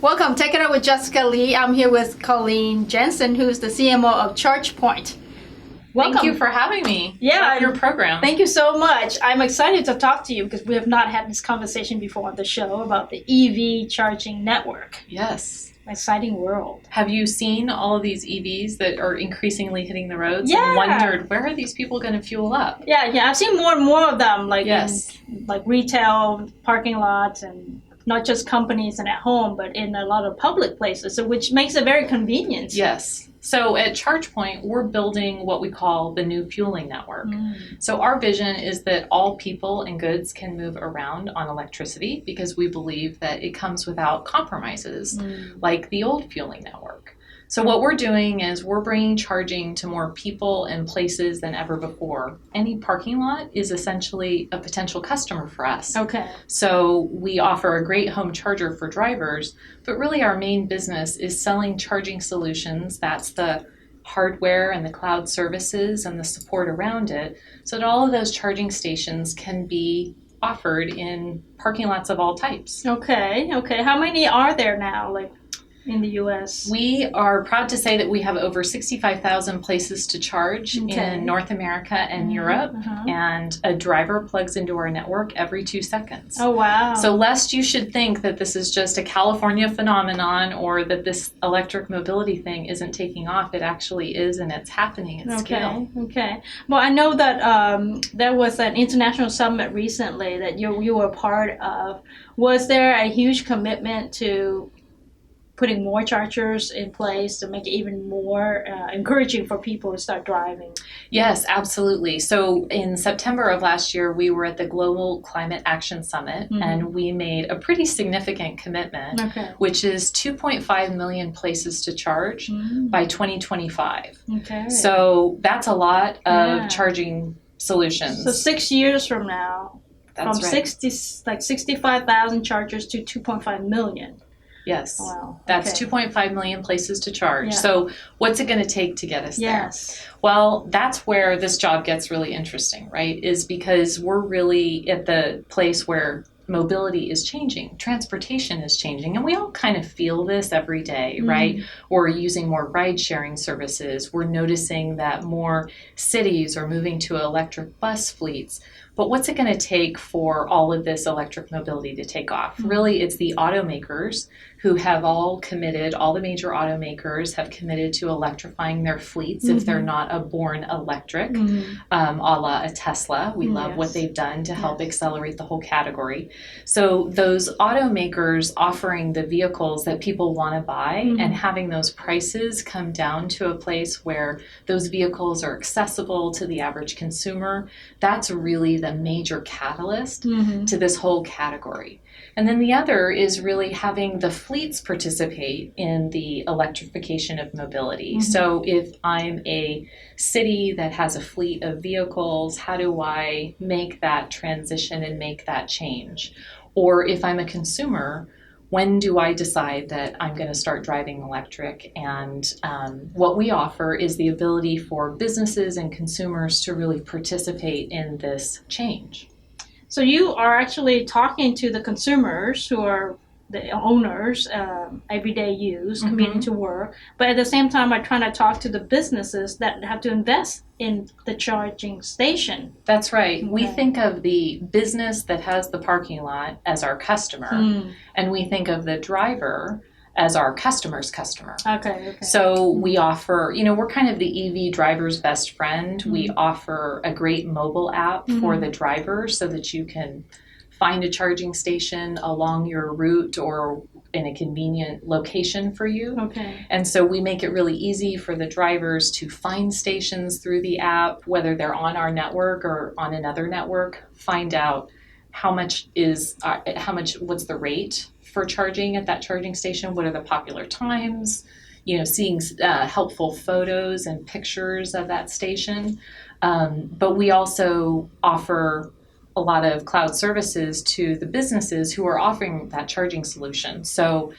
Welcome. Take It Up with Jessica Lee. I'm here with Colleen Jansen, who's the CMO of ChargePoint. Welcome. Thank you for having me on your program. Thank you so much. I'm excited to talk to you because we have not had this conversation before on the show about the EV charging network. Yes. Exciting world. Have you seen all of these EVs that are increasingly hitting the roads Yeah. and wondered, where are these people going to fuel up? Yeah. I've seen more and more of them, Yes. in retail parking lots, and not just companies and at home, but in a lot of public places, so which makes it very convenient. Yes. So at ChargePoint, we're building what we call the new fueling network. So our vision is that all people and goods can move around on electricity because we believe that it comes without compromises like the old fueling network. So what we're doing is we're bringing charging to more people and places than ever before. Any parking lot is essentially a potential customer for us. Okay. So we offer a great home charger for drivers, but really our main business is selling charging solutions. That's the hardware and the cloud services and the support around it, so that all of those charging stations can be offered in parking lots of all types. Okay. How many are there now, in the U.S.? We are proud to say that we have over 65,000 places to charge in North America and Europe, and a driver plugs into our network every 2 seconds. Oh, wow. So lest you should think that this is just a California phenomenon or that this electric mobility thing isn't taking off, it actually is, and it's happening at scale. Okay. Well, I know that there was an international summit recently that you were part of. Was there a huge commitment to putting more chargers in place to make it even more encouraging for people to start driving? Yes, absolutely. So in September of last year, we were at the Global Climate Action Summit, and we made a pretty significant commitment, which is 2.5 million places to charge by 2025. Okay. So that's a lot of charging solutions. So 6 years from now, That's from right. 65,000 chargers to 2.5 million. Yes. Wow. That's Okay. 2.5 million places to charge. Yeah. So what's it going to take to get us there? Yes. Well, that's where this job gets really interesting, right? Is because we're really at the place where mobility is changing, transportation is changing, and we all kind of feel this every day, right? We're using more ride-sharing services. We're noticing that more cities are moving to electric bus fleets. But what's it going to take for all of this electric mobility to take off? Really, it's the automakers who have all committed, all the major automakers have committed to electrifying their fleets if they're not a born electric, a la a Tesla. We love what they've done to help accelerate the whole category. So those automakers offering the vehicles that people want to buy and having those prices come down to a place where those vehicles are accessible to the average consumer, that's really the major catalyst to this whole category. And then the other is really having the fleets participate in the electrification of mobility. So if I'm a city that has a fleet of vehicles, how do I make that transition and make that change? Or if I'm a consumer, when do I decide that I'm going to start driving electric? And what we offer is the ability for businesses and consumers to really participate in this change. So you are actually talking to the consumers who are the owners, everyday use, commuting to work, but at the same time are trying to talk to the businesses that have to invest in the charging station. That's right. We think of the business that has the parking lot as our customer, and we think of the driver as our customer's customer. Okay. So we offer, we're kind of the EV driver's best friend. We offer a great mobile app for the driver so that you can find a charging station along your route or in a convenient location for you. Okay. And so we make it really easy for the drivers to find stations through the app, whether they're on our network or on another network, find out what's the rate for charging at that charging station, what are the popular times, seeing helpful photos and pictures of that station. But we also offer a lot of cloud services to the businesses who are offering that charging solution. So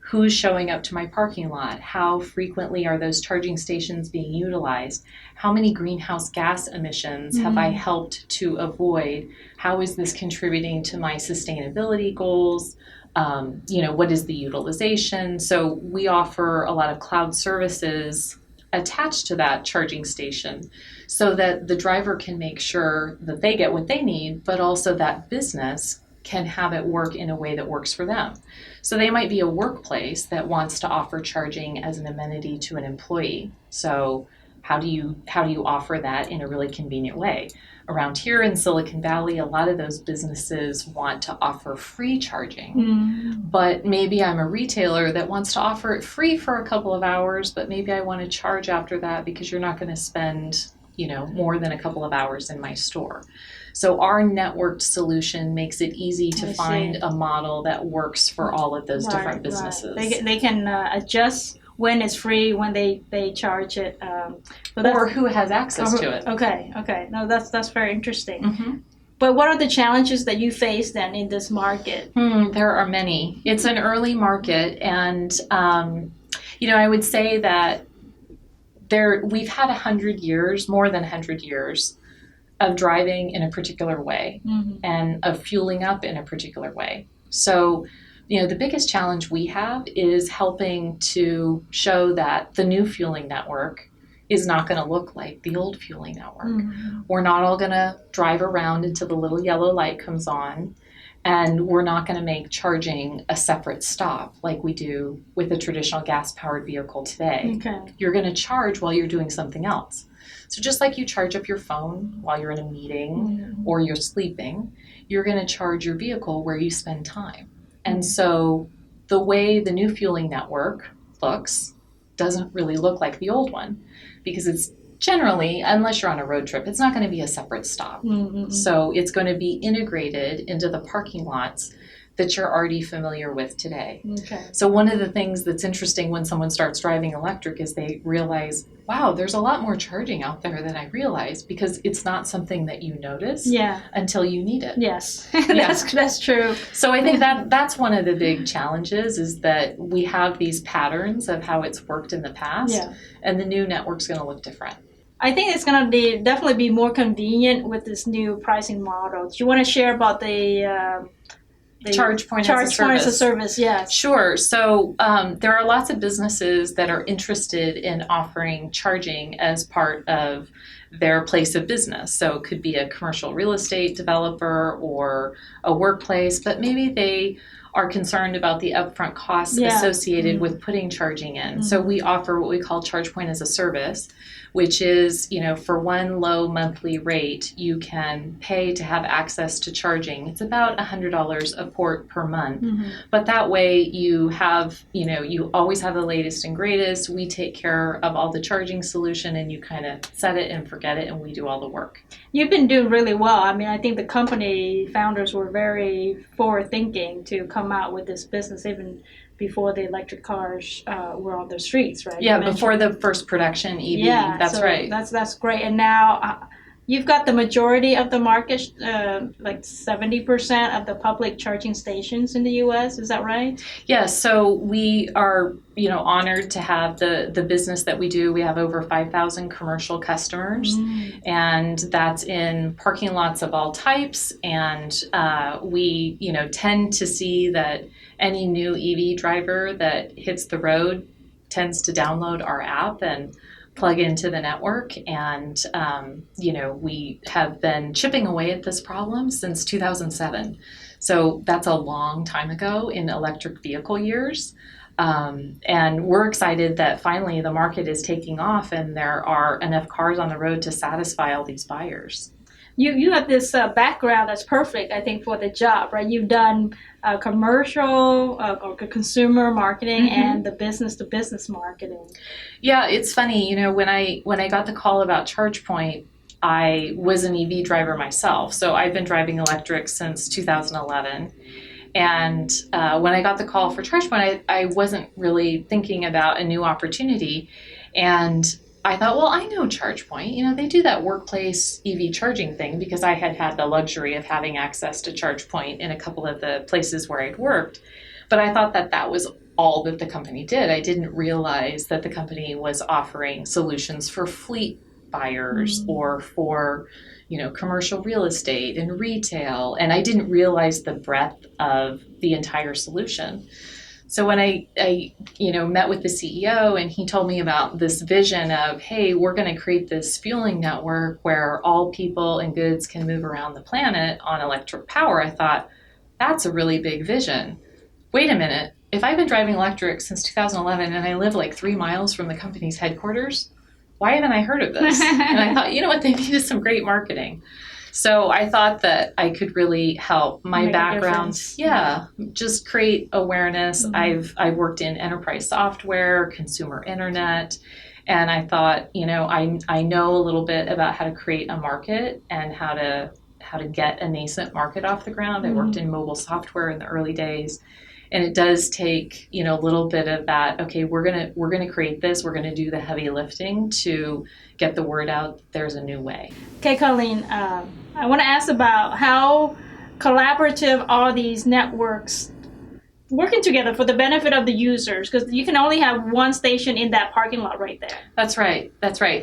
who's showing up to my parking lot, how frequently are those charging stations being utilized, how many greenhouse gas emissions have I helped to avoid, how is this contributing to my sustainability goals, what is the utilization. So we offer a lot of cloud services attached to that charging station so that the driver can make sure that they get what they need, but also that business can have it work in a way that works for them. So they might be a workplace that wants to offer charging as an amenity to an employee. So how do you offer that in a really convenient way? Around here in Silicon Valley, a lot of those businesses want to offer free charging, but maybe I'm a retailer that wants to offer it free for a couple of hours, but maybe I want to charge after that because you're not going to spend, more than a couple of hours in my store. So our networked solution makes it easy to find a model that works for all of those different businesses. Right. They can adjust when it's free, when they charge it, or who has access to it. Okay. No, that's very interesting. Mm-hmm. But what are the challenges that you face then in this market? There are many. It's an early market, and I would say that we've had 100 years, more than 100 years, of driving in a particular way and of fueling up in a particular way. So, the biggest challenge we have is helping to show that the new fueling network is not going to look like the old fueling network. We're not all going to drive around until the little yellow light comes on, and we're not going to make charging a separate stop like we do with a traditional gas-powered vehicle today. Okay. You're going to charge while you're doing something else. So just like you charge up your phone while you're in a meeting or you're sleeping, you're going to charge your vehicle where you spend time. And so the way the new fueling network looks doesn't really look like the old one, because it's generally, unless you're on a road trip, it's not going to be a separate stop. So it's going to be integrated into the parking lots that you're already familiar with today. Okay. So one of the things that's interesting when someone starts driving electric is they realize, wow, there's a lot more charging out there than I realized, because it's not something that you notice until you need it. Yes, that's true. So I think that's one of the big challenges, is that we have these patterns of how it's worked in the past, and the new network's going to look different. I think it's going to definitely be more convenient with this new pricing model. Do you want to share about the ChargePoint as a service? Yes. Sure. So there are lots of businesses that are interested in offering charging as part of their place of business. So it could be a commercial real estate developer or a workplace, but maybe they are concerned about the upfront costs associated with putting charging in. So we offer what we call ChargePoint as a service, which is, for one low monthly rate, you can pay to have access to charging. It's about $100 a port per month. But that way you have, you always have the latest and greatest. We take care of all the charging solution, and you kind of set it and forget it, and we do all the work. You've been doing really well. I mean, I think the company founders were very forward thinking to come out with this business even before the electric cars were on the streets, right? Yeah, before the first production EV. Yeah, that's right. That's great. And now you've got the majority of the market, like 70% of the public charging stations in the U.S. Is that right? Yeah. So we are, honored to have the business that we do. We have over 5,000 commercial customers, and that's in parking lots of all types. And we, tend to see that any new EV driver that hits the road tends to download our app and plug into the network. And, we have been chipping away at this problem since 2007. So that's a long time ago in electric vehicle years. And we're excited that finally the market is taking off and there are enough cars on the road to satisfy all these buyers. You have this background that's perfect, I think, for the job, right? You've done commercial or consumer marketing and the business-to-business marketing. Yeah, it's funny. When I got the call about ChargePoint, I was an EV driver myself. So I've been driving electric since 2011. And when I got the call for ChargePoint, I wasn't really thinking about a new opportunity. And I thought, well, I know ChargePoint. They do that workplace EV charging thing, because I had the luxury of having access to ChargePoint in a couple of the places where I'd worked. But I thought that was all that the company did. I didn't realize that the company was offering solutions for fleet buyers or for, commercial real estate and retail. And I didn't realize the breadth of the entire solution. So when I met with the CEO and he told me about this vision of, hey, we're going to create this fueling network where all people and goods can move around the planet on electric power, I thought, that's a really big vision. Wait a minute. If I've been driving electric since 2011 and I live like 3 miles from the company's headquarters, why haven't I heard of this? And I thought, you know what, they needed some great marketing. So I thought that I could really help my background, just create awareness. I've worked in enterprise software, consumer internet, and I thought, I know a little bit about how to create a market and how to get a nascent market off the ground. I worked in mobile software in the early days. And it does take, a little bit of that, okay, we're gonna create this, we're gonna do the heavy lifting to get the word out there's a new way. Okay, Colleen, I want to ask about how collaborative are these networks working together for the benefit of the users, because you can only have one station in that parking lot right there. That's right.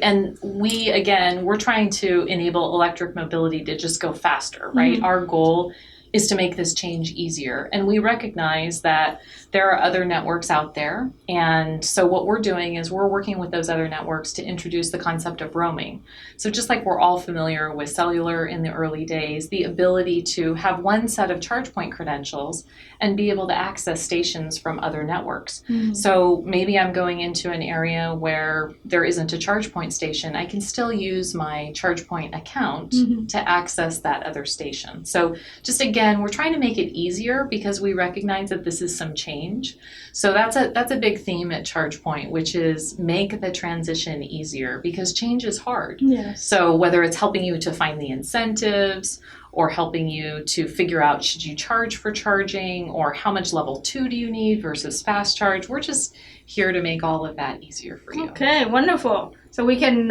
And we're trying to enable electric mobility to just go faster, right? Our goal is to make this change easier. And we recognize that there are other networks out there. And so what we're doing is we're working with those other networks to introduce the concept of roaming. So just like we're all familiar with cellular in the early days, the ability to have one set of ChargePoint credentials and be able to access stations from other networks. So maybe I'm going into an area where there isn't a ChargePoint station. I can still use my ChargePoint account to access that other station. So just again, we're trying to make it easier because we recognize that this is some change. So that's a big theme at ChargePoint, which is make the transition easier because change is hard. Yes. So whether it's helping you to find the incentives or helping you to figure out should you charge for charging or how much level 2 do you need versus fast charge, we're just here to make all of that easier for you. Okay, wonderful. So we can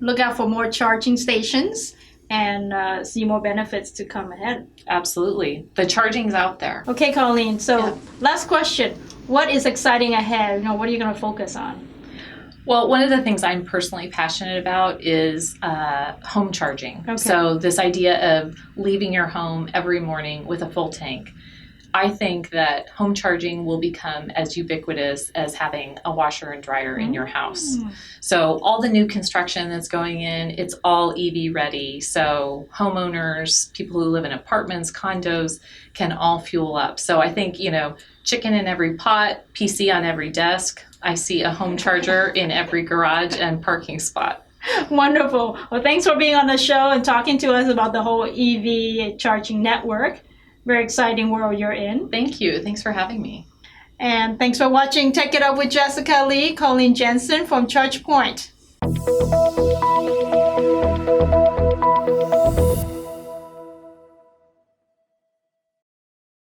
look out for more charging stations and see more benefits to come ahead. Absolutely. The charging's out there. Okay, Colleen. So last question. What is exciting ahead? What are you going to focus on? Well, one of the things I'm personally passionate about is home charging. Okay. So this idea of leaving your home every morning with a full tank. I think that home charging will become as ubiquitous as having a washer and dryer in your house. So all the new construction that's going in, it's all EV ready. So homeowners, people who live in apartments, condos, can all fuel up. So I think, chicken in every pot, PC on every desk. I see a home charger in every garage and parking spot. Wonderful. Well, thanks for being on the show and talking to us about the whole EV charging network. Very exciting world you're in. Thank you. Thanks for having me. And thanks for watching Tech It Up with Jessica Lee, Colleen Jansen from ChargePoint.